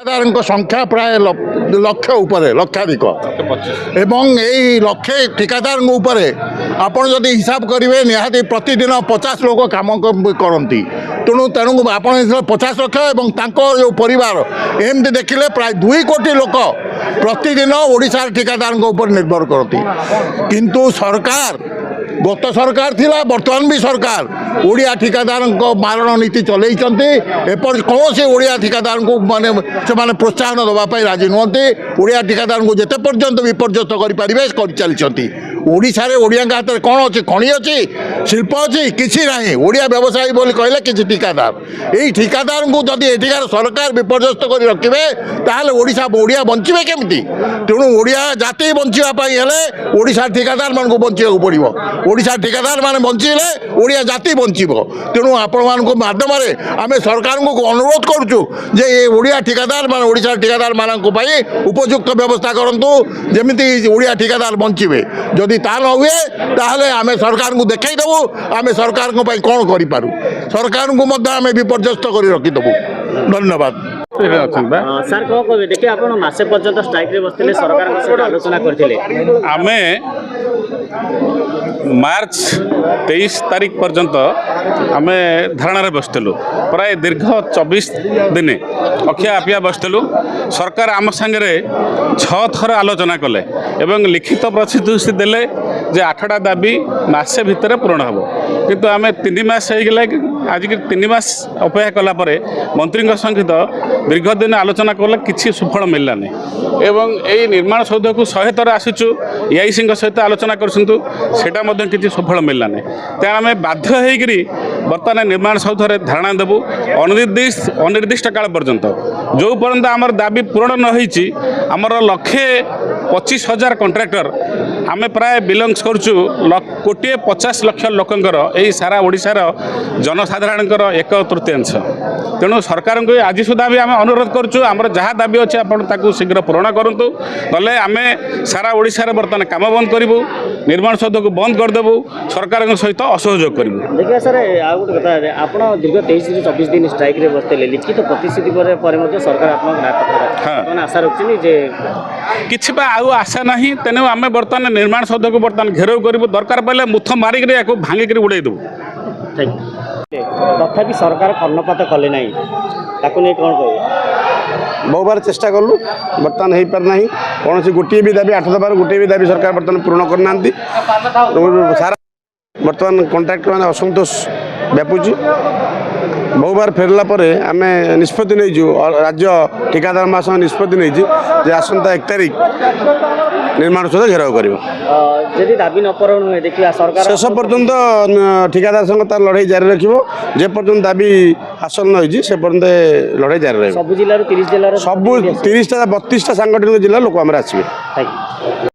संख्या प्राय लक्ष लक्षाधिक एवं यही लक्षे ठिकादार आपड़ जदि हिसाब करेंगे निहाती प्रतिदिन 50 लोग कम करती तेणु तेणु आप 50 लक्ष और जो परिवार एमती देखिले प्राय 2 कोटी लोक प्रतिदिन ओडिशा ठिकादार निर्भर करती किंतु सरकार गत सरकार थिला वर्तमान भी सरकार ओडिया ठिकादार मारण नीति चलई कौन से ओडिया ठिकादार को माने से प्रोत्साहन देवाई राजी नुहति ओडिया ठिकादार को जिते पर्यंत विपर्यस्त कर चलती ओडिशा रे ओडिया हाथ में कौन अच्छी खଣି अच्छी शिल्प अच्छी किसी ना ओडिया व्यवसायी बोली कहले किसी ठिकादार यही ठिकादार को जदि एठिकार सरकार विपर्यस्त कर रखिए ताहले ओडिशा ओडिया बंचे केमती तेणु ओडिया जाति बचापी ओडिशा ठिकादार मान बचा पड़ो ओडिशा ठिकादार माने बंचीले ओडिया जाति बंचीबो तेणु आपण मानक माध्यम आम सरकार को अनुरोध करुचु जे ये ओडिया ठिकादार मान ओडिशा ठिकादार मानक उपयुक्त व्यवस्था करंतु जेमिति ओडिया ठिकादार बंचीबे जदि ता न हुए ताहले आम सरकार को देखईदेबू आम सरकार कौन करूँ सरकार को आम विपर्यस्त कर रखीदेबू धन्यवाद सर कौन कहे देखिए आप मसे पर्यंत स्ट्राइक रे बसते सरकार आलोचना करते आम मार्च 23 तारीख पर्यंत आम धारणा बसलु प्राय दीर्घ 24 दिन अखिया आपिया बसलु सरकार आम सांगे 6 थर आलोचना कले एवं लिखित प्रतिश्रुति देले जे 8टा दाबी मासे भितर पूरण हम किंतु आम 3 मास होगला आज 3 मास अपेक्षा कलापर मंत्री सहित दीर्घ दिन आलोचना कला किसी सुफल मिलला नहीं एवं यही निर्माण सौध को 100 थर आसीचु एआईसी सहित आलोचना करसंतु सेटा मध्य किसी सुफल मिलला नहीं तेणु आम बाध्य होकर बर्तमान निर्माण सौधरे धारणा देवु अनिर्दिष्ट काल पर्यंत जो पर्यंत आमर दाबी पूरण न होईची आमर 1,25,000 कंट्राक्टर आम प्राय बिलंग्स करचु 1,50,00,000 लोकंकर यही सारा ओडिशार जनसाधारण 1/3 तेणु सरकार को आज सुधा भी आम अनुरोध करुँ आमर जहाँ दाबी अच्छे आप शीघ्र पूरण करूँ नले आम सारा ओडिशार बर्तमान काम बंद करूँ निर्माण सौध को बंद करदेबू सरकार सहित असहयोग करूँ। देखिए सर आ गोटे कथा आप दीर्घ 23 से 24 दिन स्ट्राइक रे बसते लिखित प्रतिश्रुति पर सरकार आपन आशा रखी जे किसी आउ आशा ना तेणु आम बर्तमान निर्माण सौध को बर्तमान घेराव करूँ दरकार पड़े मुथ मारिक भांगिक उड़े देवु तथापि सरकार कर्णपात कले ना नहीं कौन कह बहु बार चेष्टा कलु बर्तमान हो पार ना कौन गोटे भी दाबी 8 दबार गोटे भी दाबी सरकार बर्तमान पूर्ण करना सारा बर्तमान कॉन्ट्रैक्टर मैंने असंतोष व्यापुची बहु बार फेरला आम निष्पत्ति नहीं राज्य ठिकादार महासंघ निष्पत्ति नहीं आसंता 1 तारीख निर्माण सहित घेराव कर दाबी न पूरण देखिए सरकार शेष पर्यंत ठिकादार संघ तार लड़ाई जारी रखिबो जे पर्यंत दाबी हासिल न होई से पर्यंत लड़ाई जारी रहिबो सब जिल्ला 30 जिल्ला सब 30टा 32टा सांगठनिक जिल्ला लोक आमर आसीबे।